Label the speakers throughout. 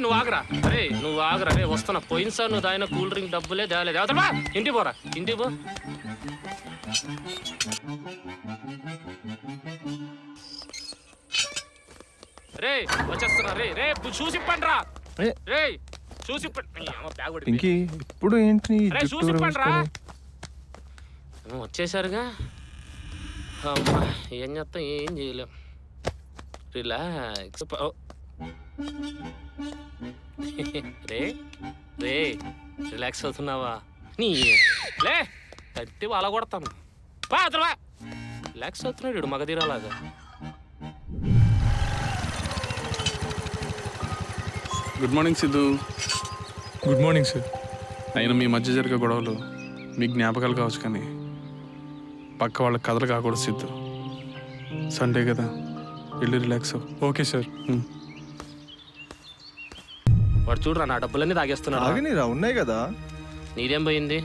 Speaker 1: నువ్వు ఆగరా రే వస్తున్నా. పోయినసారి నువ్వు తాగిన కూల్ డ్రింక్ డబ్బులే తేలేదు. అవతలవా ఇంటికి పోరా, ఇంటికి పో. రే వచ్చేస్తున్నా. రే చూసి ఇప్పండి రా. రే చూసి
Speaker 2: ఇప్పుడు ఏంటి
Speaker 1: చూసి ఇప్పండి రా. వచ్చేసారుగా అమ్మా, ఏం చేస్తాం, ఏం చేయలేం. రిలాక్స్. రే రిలాక్స్ అవుతున్నావా? నీ లే కట్టి అలా కొడతాను. పాత్రవా రిలాక్స్ అవుతున్నాడు మగధీరాలాగా.
Speaker 3: Good morning Siddhu.
Speaker 2: Good morning sir.
Speaker 3: అయినా మీ మధ్య జరిగే గొడవలు మీ జ్ఞాపకాలు కావచ్చు, కానీ పక్క వాళ్ళ కథలు కాకూడదు సిద్ధు. సండే కదా, వెళ్ళి రిలాక్స్.
Speaker 2: Okay sir.
Speaker 1: వాడు చూడరా, నా డబ్బులన్నీ తాగేస్తున్నాడు.
Speaker 2: ఉన్నాయి కదా.
Speaker 1: నీదేం పోయింది?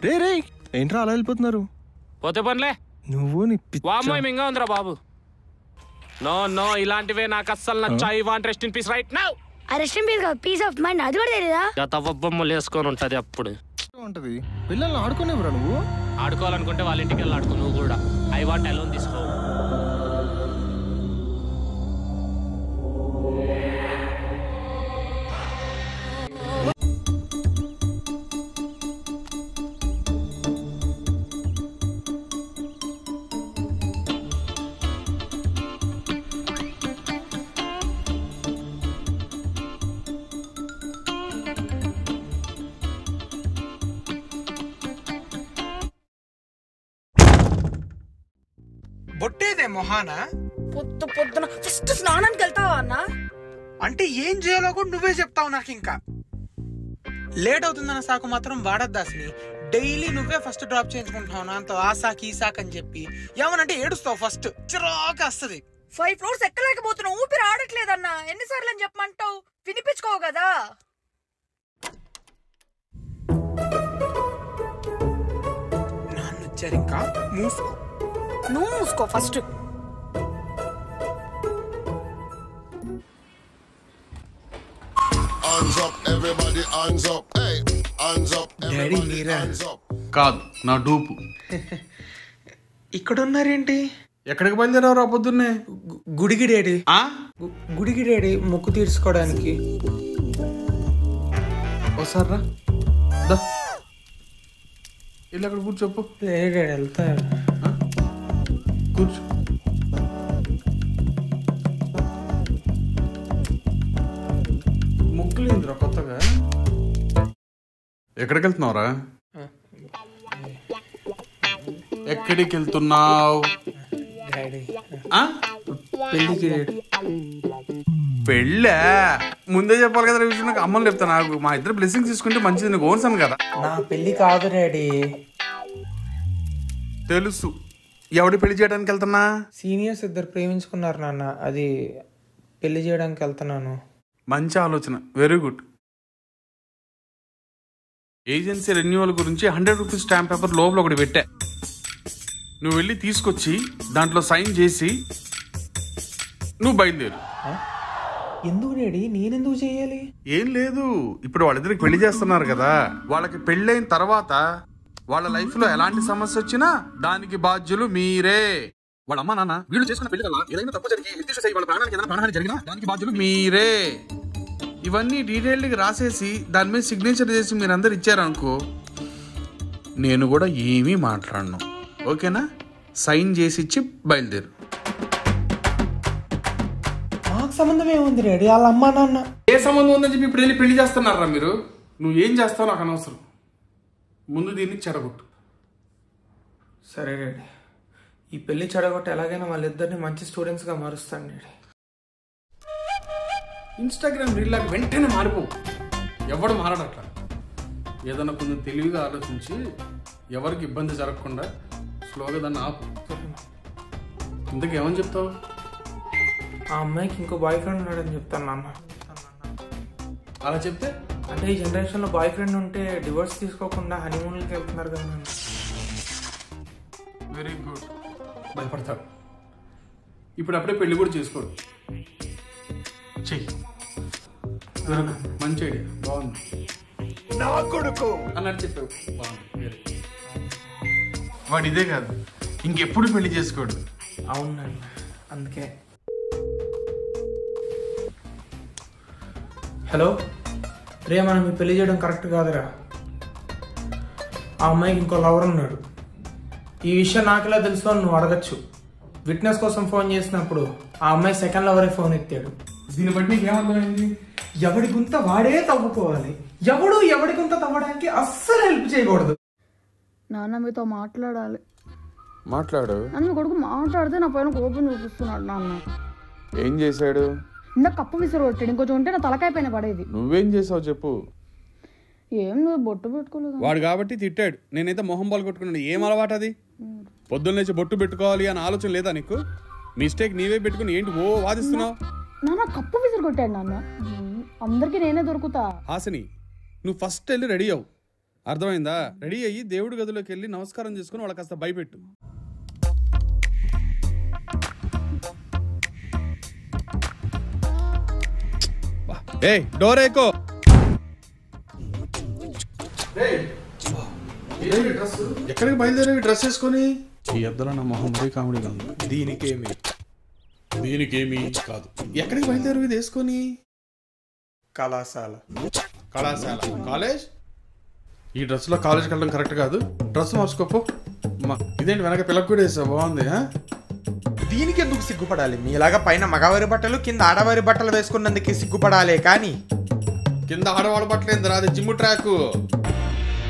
Speaker 2: రే ఏంట్రా అలా వెళ్ళిపోతున్నారు?
Speaker 1: పోతే పనిలే.
Speaker 2: నువ్వు
Speaker 1: వామ్మో మింగా ఉందిరా బాబు. నో ఇలాంటివే నాకు అస్సలు నచ్చాయి. Want rest in peace right now.
Speaker 4: Rest in peace కాదు, పీస్ ఆఫ్ మైండ్. అది కూడా తెలీదా?
Speaker 1: గతవబ్బమ్మలు వేసుకొని ఉంటది అప్పుడు.
Speaker 2: ఉంటది. పిల్లల్ని ఆడుకోనివ్వరా నువ్వు?
Speaker 1: ఆడుకోవాలనుకుంటే వాళ్ళ ఇంటికి వెళ్ళి ఆడుకో. నువ్వు కూడా ఐ వాంట్ అలోన్ తీసుకో.
Speaker 5: బొట్టేదే మొహానా?
Speaker 4: పొద్దున ఫస్ట్ స్నానానికి వెళ్తావా అన్న?
Speaker 5: అంటే ఏం చేయాలో కూడా నువ్వే చెప్తావు నాకు. ఇంకా లేట్ అవుతుందన్న సాకు మాత్రం వాడద్దాసిని. డైలీ నువ్వే ఫస్ట్ డ్రాప్ చేయించుకుంటున్నావు నాతో. ఆ సాకి ఈ సాక్ అని చెప్పి ఏమనంటే ఏడుస్తావు. ఫస్ట్ చిరాకు వస్తుంది.
Speaker 4: 5 floors ఎక్కలేకపోతున్నావు, ఊపిరి ఆడట్లేదన్నా. ఎన్నిసార్లు అని చెప్పమంటావు? వినిపించుకోవు కదా.
Speaker 5: నాన్న వచ్చారు, ఇంకా మూసుకో.
Speaker 4: నువ్వు మూసుకో ఫస్ట్.
Speaker 5: డాడీ మీరా?
Speaker 3: కాదు, నా డూపు.
Speaker 5: ఇక్కడ ఉన్నారేంటి?
Speaker 3: ఎక్కడికి బయలుదేరావు పొద్దున్నే?
Speaker 5: గుడికి డాడీ. గుడికి డాడీ, మొక్కు తీర్చుకోవడానికి.
Speaker 3: వస్తారా? వెళ్ళి అక్కడ కూర్చోప్పు.
Speaker 5: డాడీ వెళ్తా.
Speaker 3: కూర్చో. ముగ్గులేంద్రా కొత్తగా? ఎక్కడికి వెళ్తున్నావురా? ఎక్కడికి వెళ్తున్నావు? పెళ్ళా? ముందే చెప్పాలి కదా విషయం. నాకు అమ్మని చెప్తా. నాకు మా ఇద్దరు బ్లెస్సింగ్స్ తీసుకుంటే మంచిది. నీకు ఓన్సాను కదా.
Speaker 5: నా పెళ్లి కాదు డాడీ.
Speaker 3: తెలుసు. ఎవడి పెళ్లి చేయడానికి వెళ్తున్నా?
Speaker 5: సీనియర్స్ ఇద్దరు ప్రేమించుకున్నారు నాన్న, అది పెళ్లి చేయడానికి వెళ్తున్నాను.
Speaker 3: మంచి ఆలోచన, వెరీ గుడ్. ఏజెన్సీ రెన్యువల్ గురించి 100 రూపీస్ స్టాంప్ పేపర్ లోపల ఒకటి పెట్టా. నువ్వు వెళ్ళి తీసుకొచ్చి దాంట్లో సైన్ చేసి నువ్వు బయలుదేరు.
Speaker 5: ఎందుకు డాడీ? నేనెందుకు చేయాలి?
Speaker 3: ఏం లేదు, ఇప్పుడు వాళ్ళిద్దరికి పెళ్లి చేస్తున్నారు కదా. వాళ్ళకి పెళ్ళైన తర్వాత వాళ్ళ లైఫ్ లో ఎలాంటి సమస్య వచ్చినా దానికి బాధ్యులు మీరే. వాళ్ళ అమ్మా నాన్న వీళ్ళు చేసుకున్న పెళ్లి వల్ల ఏదైనా తప్పు జరిగి వాళ్ళ ప్రాణానికి ఏదైనా ప్రాణహాని జరిగినా దానికి బాధ్యులు మీరే. ఇవన్నీ డీటెయిల్డ్గా రాసేసి దాని మీద సిగ్నేచర్ చేసి మీరందరు ఇచ్చారనుకో, నేను కూడా ఏమీ మాట్లాడను. ఓకేనా? సైన్ చేసి ఇచ్చి బయలుదేరు.
Speaker 5: నాకు సంబంధం ఏముంది డాడీ? వాళ్ళ అమ్మా నాన్న.
Speaker 3: ఏ సంబంధం ఉందని చెప్పి ఇప్పుడు వెళ్ళి పెళ్లి చేస్తున్నారా మీరు? నువ్వు ఏం చేస్తావు నాకు అనవసరం. ముందు దీన్ని చెడగొట్టు.
Speaker 5: సరే డాడీ, ఈ పెళ్లి చెడగొట్టి ఎలాగైనా వాళ్ళిద్దరిని మంచి స్టూడెంట్స్గా మారుస్తాను డాడీ.
Speaker 3: ఇన్స్టాగ్రామ్ రీల్లాగా వెంటనే మారిపో. ఎవడు మారడట్లా. ఏదన్నా కొంచెం తెలివిగా ఆలోచించి ఎవరికి ఇబ్బంది జరగకుండా స్లోగా దాన్ని ఆపు. ఇంతకేమని చెప్తావు?
Speaker 5: ఆ అమ్మాయికి ఇంకో బాయ్ ఫ్రెండ్ ఉన్నాడని చెప్తాను నాన్న.
Speaker 3: అలా చెప్తే
Speaker 5: అంటే ఈ జనరేషన్లో బాయ్ ఫ్రెండ్ ఉంటే డివోర్స్ తీసుకోకుండా హనీమూన్కి వెళ్తున్నారు కదా మ్యామ్.
Speaker 3: వెరీ గుడ్, భయపడతాడు. ఇప్పుడు అప్పుడే పెళ్లి కూడా చేసుకోడు. చెయ్యి, మంచి ఐడియా, బాగుంది. నా కొడుకు అన్నట్టు చెప్పావు, బాగుంది. వాడు ఇదే కాదు, ఇంకెప్పుడు పెళ్లి చేసుకోడు.
Speaker 5: అవునండి, అందుకే. హలో రే, మనం ఈ పెళ్లి చేయడం కరెక్ట్ కాదురా. ఆ అమ్మాయికి ఇంకో లవర్ ఉన్నాడు. ఈ విషయం నాకెలా తెలుసు అని నువ్వు అడగచ్చు. విట్నెస్ కోసం ఫోన్ చేసినప్పుడు ఆ అమ్మాయి సెకండ్ లవరే ఫోన్ ఎత్తాడు.
Speaker 3: దీన్ని బట్టి నీకేమర్థమైంది?
Speaker 5: ఎవడి గుంత వాడే తవ్వుకోవాలి, ఎవడి గుంత తవ్వడానికి అస్సలు హెల్ప్ చేయకూడదు.
Speaker 6: నాన్న మీతో మాట్లాడాలి.
Speaker 7: మాట్లాడు.
Speaker 6: నన్ను మీ కొడుకు మాట్లాడితే నా పైన కోపం చూపిస్తున్నాడు. నాన్న
Speaker 7: ఏం చేశాడు?
Speaker 6: ఇందాక కప్పు విసిరు కొట్టాడు, ఇంకొంచెం ఉంటే నా తలకాయ పైన పడేది.
Speaker 7: నువ్వేం చేసావు చెప్పు.
Speaker 6: ఏం నువ్వు బొట్టు పెట్టుకోలేదు.
Speaker 8: వాడు కాబట్టి తిట్టాడు, నేనైతే మొహం బాల్ కొట్టుకున్నాను. ఏం అలవాటు అది? పొద్దున్న లేచి బొట్టు పెట్టుకోవాలి అని ఆలోచన లేదా నీకు? మిస్టేక్ నీవే పెట్టుకుని ఏంటి ఓ వాదిస్తున్నావు?
Speaker 6: నాన్న కప్పు విసిరు కొట్టాడు. నాన్న అందరికి నేనే దొరుకుతా.
Speaker 8: హాసిని, నువ్వు ఫస్ట్ వెళ్ళి రెడీ అవ్వు, అర్థమైందా? రెడీ అయ్యి దేవుడి గదిలోకి వెళ్ళి నమస్కారం చేసుకుని వాళ్ళకి కాస్త భయపెట్టు. ఏ డోర్ ఏకో.
Speaker 3: ఎక్కడికి బయలుదేరేవి డ్రెస్ వేసుకొని? ఈ అద్దలో నా మొహం మరీ కామెడీగా ఉంది. దీనికేమి కాదు. ఎక్కడికి బయలుదేరు ఇది వేసుకొని?
Speaker 5: కళాశాల.
Speaker 3: కాలేజ్? ఈ డ్రెస్ లో కాలేజ్కి వెళ్ళడం కరెక్ట్ కాదు. డ్రెస్ మార్చుకోపో. ఇదేంటి వెనక పిల్లకి కూడా వేసావు, బాగుంది.
Speaker 5: దీనికి ఎందుకు సిగ్గుపడాలి? మీలాగా పైన మగవారి బట్టలు కింద ఆడవారి బట్టలు వేసుకున్నందుకు సిగ్గుపడాలి. కానీ
Speaker 3: కింద ఆడవాళ్ళ బట్టలు ఏందిరా, అది జిమ్ ట్రాక్.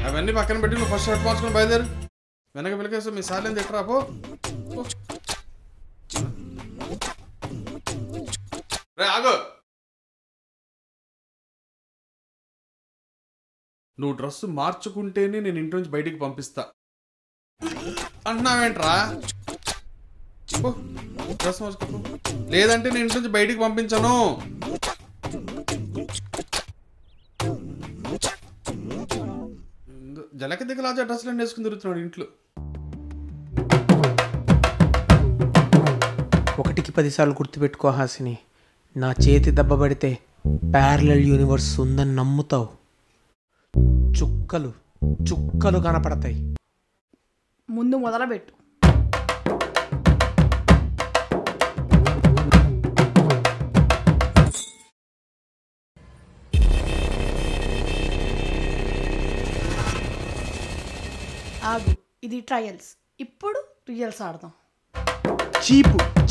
Speaker 3: అవన్నీ పక్కన పెట్టి నువ్వు ఫస్ట్ షర్ట్ మార్చుకొని బయలుదేరు. వెనక పిల్లకేసా మీ సార్లు తిట్టరా పో. ఆగు, నువ్వు డ్రెస్ మార్చుకుంటేనే నేను ఇంటి నుంచి బయటికి పంపిస్తా అంటున్నావేంట్రా? డ్రెస్ మార్చుకో, లేదంటే నేను ఇంటి నుంచి బయటికి పంపించను. జలక దిగలాజా డ్రెస్లు అండి వేసుకుని తిరుగుతున్నాడు ఇంట్లో.
Speaker 5: 1కి 10 సార్లు గుర్తుపెట్టుకో హాసిని, నా చేతి దెబ్బ పడితే ప్యారలల్ యూనివర్స్ ఉందని నమ్ముతావు. చుక్కలు కనపడతాయి.
Speaker 6: ముందు మొదలుపెట్టు. ఆగు, ఇది ట్రయల్స్. ఇప్పుడు రియల్స్ ఆడదాం.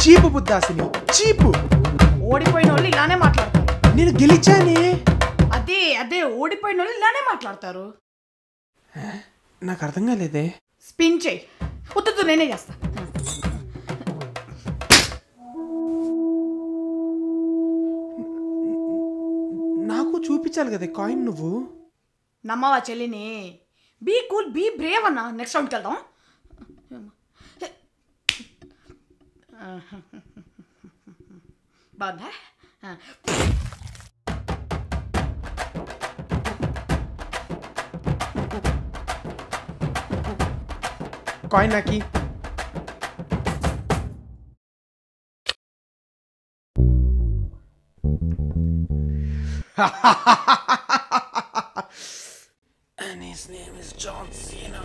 Speaker 5: చీపు బుద్ధాసిని, చీపు.
Speaker 6: ఓడిపోయిన వాళ్ళు ఇలానే మాట్లాడతారు.
Speaker 5: నేను గెలిచానే.
Speaker 6: అదే ఓడిపోయిన వాళ్ళు ఇలానే మాట్లాడతారు.
Speaker 5: నాకు అర్థం కాలేదే.
Speaker 6: స్పిన్ చేయి. వద్దు, నేనే చేస్తా.
Speaker 5: నాకు చూపించాలి కదా కాయిన్. నువ్వు
Speaker 6: నమ్మవా చెల్లిని? బీ కూల్, బీ బ్రేవ్ అన్న. నెక్స్ట్ రౌండ్కి వెళ్దాం. బాగుందా?
Speaker 5: కాయిన్ నాకి. And his name is John Cena.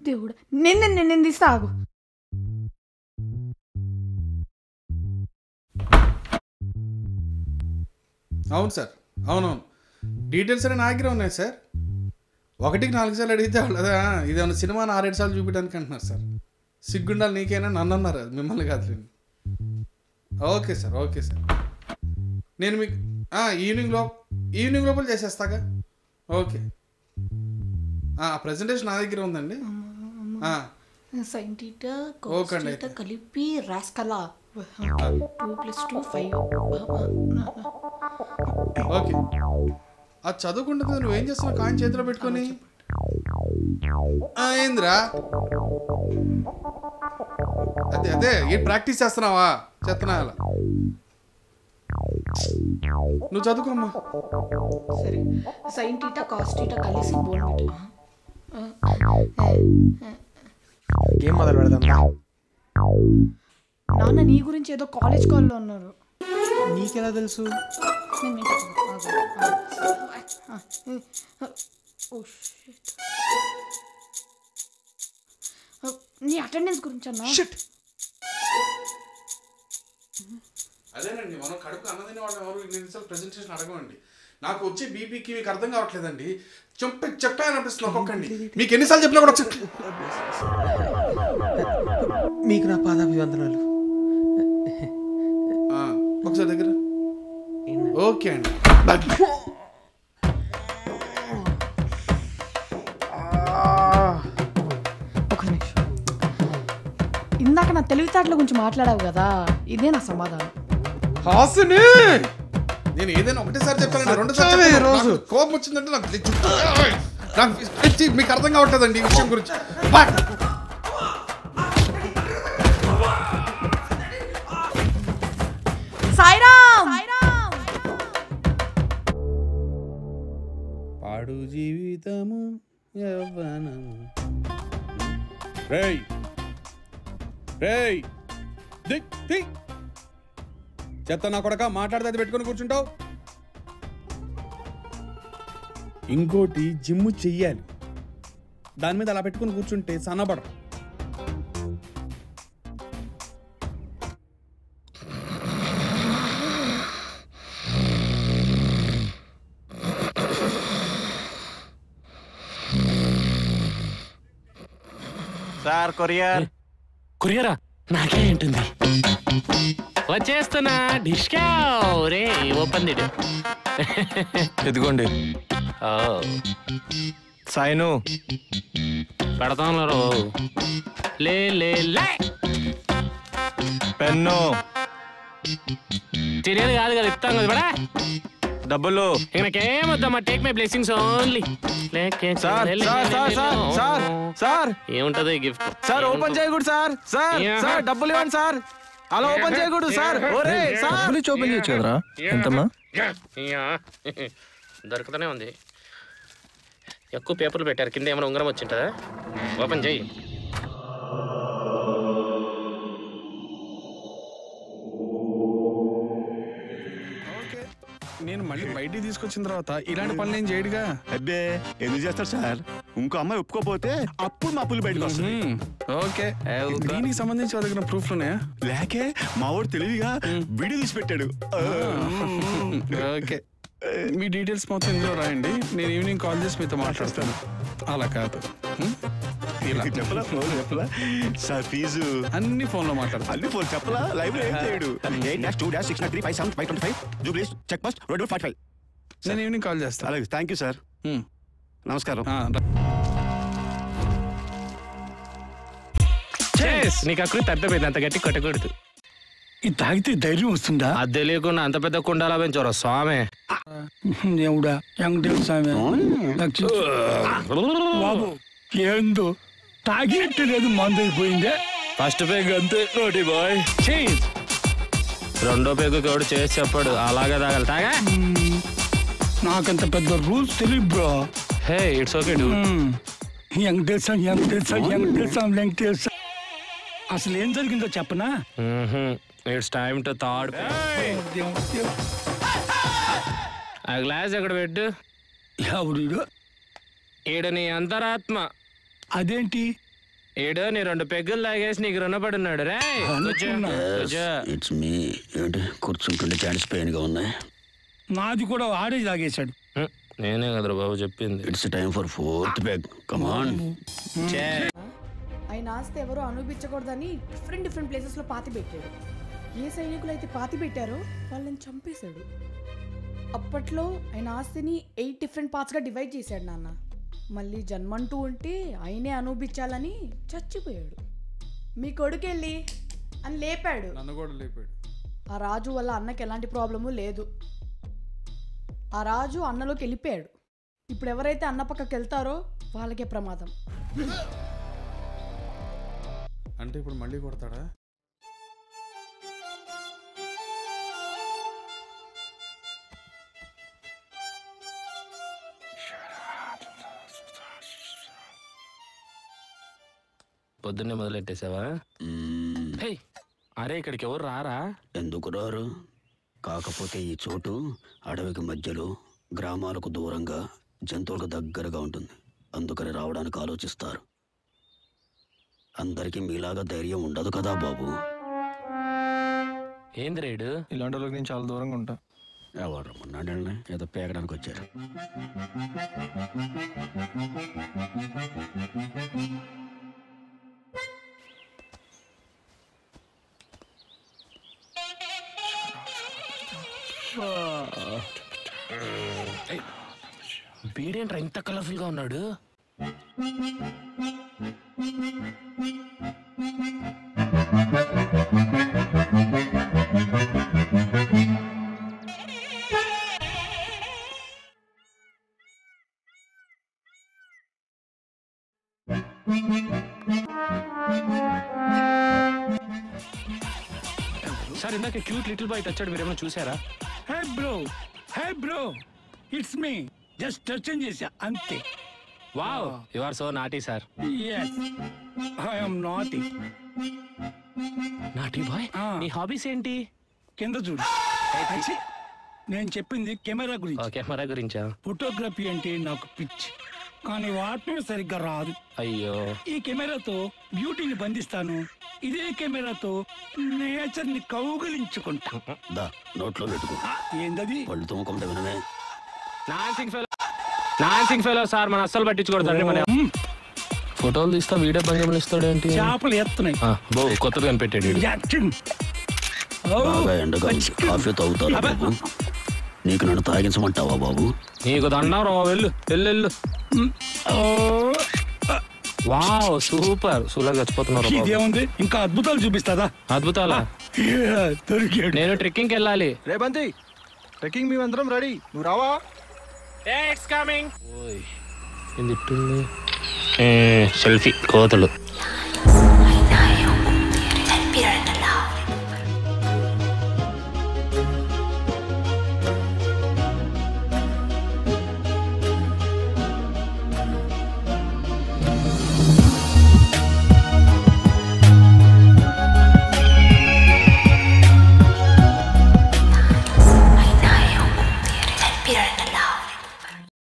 Speaker 6: దేవుడు, నేను తీస్తా. ఆగు.
Speaker 3: అవును సార్, అవునవును. డీటెయిల్స్ అనే నా దగ్గర ఉన్నాయి సార్. 1కి 4 సార్లు అడిగితే వాళ్ళు ఇదేమన్నా సినిమాని 6-7 సార్లు చూపించడానికి అంటున్నారు సార్. సిగ్గుండాలి నీకైనా, నన్ను అన్నారు, మిమ్మల్ని కాదు. Okay sir, okay sir. నేను మీకు ఈవినింగ్ లోపల చేసేస్తాగా. ఓకే. ప్రెజెంటేషన్ నా దగ్గర ఉందండి.
Speaker 6: సైంటిస్ట్ కలిపి రాస్కలా 2+2 5.
Speaker 3: ఓకే. అది చదువుకుంటుంది. నువ్వేం చేస్తున్నావు కాయిన్ చేతిలో పెట్టుకొని? ఏంద్రా అదే అదే ఏం ప్రాక్టీస్ చేస్తున్నావా? చేస్తున్నా అలా. నువ్వు చదువుకోమ్మా.
Speaker 6: సరే సైన్ టీటా కాస్ టీటా కలిసి బోల్డ్.
Speaker 2: గేమ్ మొదలు పెడదాం.
Speaker 6: నాన్న నీ గురించి ఏదో కాలేజ్ కాల్లో ఉన్నారు.
Speaker 2: నీకెలా తెలుసు?
Speaker 6: నేను వింటా. Oh shit. నీ అటెండెన్స్ గురించి అన్నా.
Speaker 3: అదేనండి, మనం కడుపు అన్నదిని వాళ్ళు ఎవరు ఇన్ని నిమిషాలు ప్రెజెంటేషన్ అడగమండి. నాకు వచ్చే బీపీకి మీకు అర్థం కావట్లేదండి. చెప్పాయనిపిస్తుంది ఒక్కొక్కండి. మీకు ఎన్నిసార్లు చెప్పినా కూడా
Speaker 2: మీకు నా పాదాభివందనాలు.
Speaker 3: ఒకసారి దగ్గర. ఓకే అండి.
Speaker 6: ఒక నిమిషం. ఇందాక నా తెలివితేటల గురించి మాట్లాడావు కదా, ఇదే నా సమాధానం.
Speaker 3: హాసిని, నేను ఏదైనా ఒకటేసారి చెప్తానండి, రెండుసార్లు రోజు కోపం వచ్చిందంటే నాకు మీకు అర్థం కావట్లేదండి ఈ విషయం గురించి.
Speaker 6: సాయిరామ్.
Speaker 8: పాడు జీవితము యవ్వనము. రేయ్ రేయ్ దిక్ దిక్ చెత్త నా కొడక, మాట్లాడితే అది పెట్టుకొని కూర్చుంటావు. ఇంకోటి జిమ్ చెయ్యాలి, దాని మీద అలా పెట్టుకుని కూర్చుంటే సన్నబడ.
Speaker 9: Sir courier.
Speaker 1: కొరియరా? నాకే ఉంటుంది. వచ్చేస్తున్నా. డిస్కా రే ఓపెన్ దిడు.
Speaker 2: ఎదుగోండి సైను.
Speaker 1: పెడతాను లే లే లే.
Speaker 2: పెన్ను
Speaker 1: తినేది కాదు కదా, ఇస్తాం కదా బడా.
Speaker 2: డబ్బులు
Speaker 1: నాకేమొద్దమ్మా, take my blessings only.
Speaker 2: Sir sir sir sir sir sir
Speaker 1: ఏముంటది గిఫ్ట్?
Speaker 2: సార్ ఓపెన్ చేయకూడదు సార్. సార్ సార్ డబ్బులు ఇవ్వండి సార్. అలా ఓపెన్ చేయకూడదు సార్. ఓరే సార్ ఓపెన్ చేయొచ్చు కదరా. ఎంతమ్మా?
Speaker 1: దొరుకుతూనే ఉంది. ఎక్కువ పేపర్లు పెట్టారు, కింద ఏమైనా ఉంగరం వచ్చింటుందా? ఓపెన్ చెయ్యి.
Speaker 8: నేను మళ్ళీ బయటికి తీసుకొచ్చిన తర్వాత ఇలాంటి పనులు ఏం చేయడుగా.
Speaker 9: అబ్బే ఎందుకు చేస్తారు సార్? ఇంకో అమ్మాయి ఒప్పుకోపోతే అప్పుడు మా పుల్లి బయటకు వస్తుంది.
Speaker 8: ఓకే, దీనికి సంబంధించి అడిగిన ప్రూఫ్లు ఉన్నాయా?
Speaker 9: లేకే మా వాడు తెలివిగా వీడియో తీసి పెట్టాడు.
Speaker 8: ఓకే, మీ డీటెయిల్స్ మొత్తం ఇందులో రాయండి, నేను ఈవినింగ్ కాల్ చేసి మీతో మాట్లాడతాను. అలా కాదు,
Speaker 9: చెప్పలా ఫోన్ చెప్పలా సార్? ఫీజు
Speaker 8: అన్ని ఫోన్లో మాట్లాడతాను.
Speaker 9: అన్ని ఫోన్ చెప్పలా? లైవ్ లో ఏం చేయడు. 8-2-693-575 జూబ్లీస్ చెక్ పోస్ట్ రోడ్ 45.
Speaker 8: నేను ఈవినింగ్ కాల్ చేస్తాను.
Speaker 9: అలాగే, థ్యాంక్ యూ సార్. నమస్కారం.
Speaker 1: నీకు అక్కడ తప్పిపోయింది, అంత గట్టి కొట్టకూడదు.
Speaker 10: ఇది తాగితే ధైర్యం వస్తుందా?
Speaker 1: అది తెలియకుండా అంత పెద్ద కుండాలా పెంచారు స్వామి.
Speaker 10: దేవుడా, వెంకటేశ్వర స్వామి బాబు, ఏందో తాగినట్టు లేదు, మందు అయిపోయిందే.
Speaker 1: ఫస్ట్ పేగ్ అంతే నోటి బాయ్. రెండో పేగు కూడా చేసి చెప్పాడు, అలాగే తాగాలి. తాగా
Speaker 10: నాకంత పెద్ద రూల్స్ తెలియదు bro.
Speaker 1: Hey it's okay do.
Speaker 10: Venkateswara Venkateswara Venkateswara Venkateswara. అసలు ఏం జరిగిందో చెప్పనా?
Speaker 1: It's time to third. ఆ గ్లాస్ ఎక్కడ పెట్టు.
Speaker 10: ఎవడు?
Speaker 1: ఈడు నీ అంతరాత్మ.
Speaker 10: అదేంటి?
Speaker 1: ఈడు నీ 2 పెగ్గులు తాగేసి నీకు రుణపడున్నాడు. రే
Speaker 9: ఇట్స్ మీ. ఏంటి కూర్చుంటుంటే జాయింట్స్ పెయిన్ గా ఉన్నాయి?
Speaker 10: నాది కూడా ఆడే తాగేశాడు.
Speaker 1: నేనే కదరా బాబు చెప్పింది.
Speaker 9: It's time for 4th peg. Come on.
Speaker 6: ఆయన ఆస్తి ఎవరో అనుభవించకూడదని డిఫరెంట్ ప్లేసెస్లో పాతి పెట్టాడు. ఏ సైనికులు అయితే పాతి పెట్టారో వాళ్ళని చంపేశాడు. అప్పట్లో ఆయన ఆస్తిని 8 డిఫరెంట్ పార్ట్స్గా డివైడ్ చేశాడు నాన్న. మళ్ళీ జన్మంటూ ఉంటే ఆయనే అనుభవించాలని చచ్చిపోయాడు. మీ కొడుకెళ్ళి అని లేపాడు.
Speaker 8: నన్ను కూడా లేపాడు.
Speaker 6: ఆ రాజు వల్ల అన్నకి ఎలాంటి ప్రాబ్లము లేదు. ఆ రాజు అన్నలోకి వెళ్ళిపోయాడు. ఇప్పుడు ఎవరైతే అన్న పక్కకి వెళ్తారో వాళ్ళకే ప్రమాదం.
Speaker 8: అంటే ఇప్పుడు మళ్ళీ కొడతాడా?
Speaker 1: పొద్దున్నే మొదలెట్టేసావా? అరే ఇక్కడికి ఎవరు రారా?
Speaker 11: ఎందుకు రారు? కాకపోతే ఈ చోటు అడవికి మధ్యలో, గ్రామాలకు దూరంగా, జంతువులకు దగ్గరగా ఉంటుంది. అందుకని రావడానికి ఆలోచిస్తారు. అందరికీ మీలాగా ధైర్యం ఉండదు కదా బాబు.
Speaker 1: ఏంది రేడు?
Speaker 2: ఇలాంటి వాళ్ళకి నేను చాలా దూరంగా ఉంటా.
Speaker 11: ఎవరు రమ్మన్నాడని ఏదో పేగడానికి వచ్చారు.
Speaker 1: వీడేంట్రా ఇంత కలర్ఫుల్ గా ఉన్నాడు? సార్ ఇందాక క్యూట్ లిటిల్ బాయ్ వచ్చాడు, మీరేమైనా చూసారా?
Speaker 10: Hey bro it's me. Just touch చేసా అంతే.
Speaker 1: Wow, you are so naughty sir.
Speaker 10: yes I am naughty.
Speaker 1: Naughty boy, నీ హాబీస్ ఏంటి?
Speaker 10: కింద చూడు. నేను చెప్పింది కెమెరా గురించి.
Speaker 1: కెమెరా గురించా?
Speaker 10: ఫోటోగ్రఫీ అంటే నాకు పిచ్చి, కానీ వాడటం సరిగ్గా రాదు.
Speaker 1: అయ్యో.
Speaker 10: ఈ కెమెరాతో బ్యూటీని బంధిస్తాను, ఇదే కెమెరాతో నేచర్ ని కౌగిలించుకుంటా.
Speaker 11: నోట్లో పెట్టుకో.
Speaker 10: ఏందది?
Speaker 11: పళ్ళు తోముకుంటే వినమే.
Speaker 1: నాన్సింగ్ ఫెలో సార్, మన అస్సలు పట్టించుకోవద్దండి. మన ఫోటోలు తీస్తా, వీడియో భంగములు ఇస్తాడు ఏంటి?
Speaker 10: చేపలు ఎత్తున్నాయి.
Speaker 1: కొత్తగా కనిపెట్టాడు.
Speaker 11: బాగా ఎండగా కాఫీ తాగుతారా బాబు? నీకు నన్ను తాగించమంటావా బాబు?
Speaker 1: నీకు దండం. వెళ్ళు వెళ్ళు. Wow super. సూలర్ చచ్చిపోతున్నారు.
Speaker 10: ఇదేముంది, ఇంకా అద్భుతాలు చూపిస్తాదా?
Speaker 1: అద్భుతాలా?
Speaker 10: దొరికాడు.
Speaker 1: నేను ట్రెక్కింగ్ కి వెళ్ళాలి.
Speaker 2: రేబంతి, ట్రెక్కింగ్ మేమందరం రెడీ, నువ్వు రావా?
Speaker 1: It's coming. సెల్ఫీ కోతలు.
Speaker 12: Piranha Love.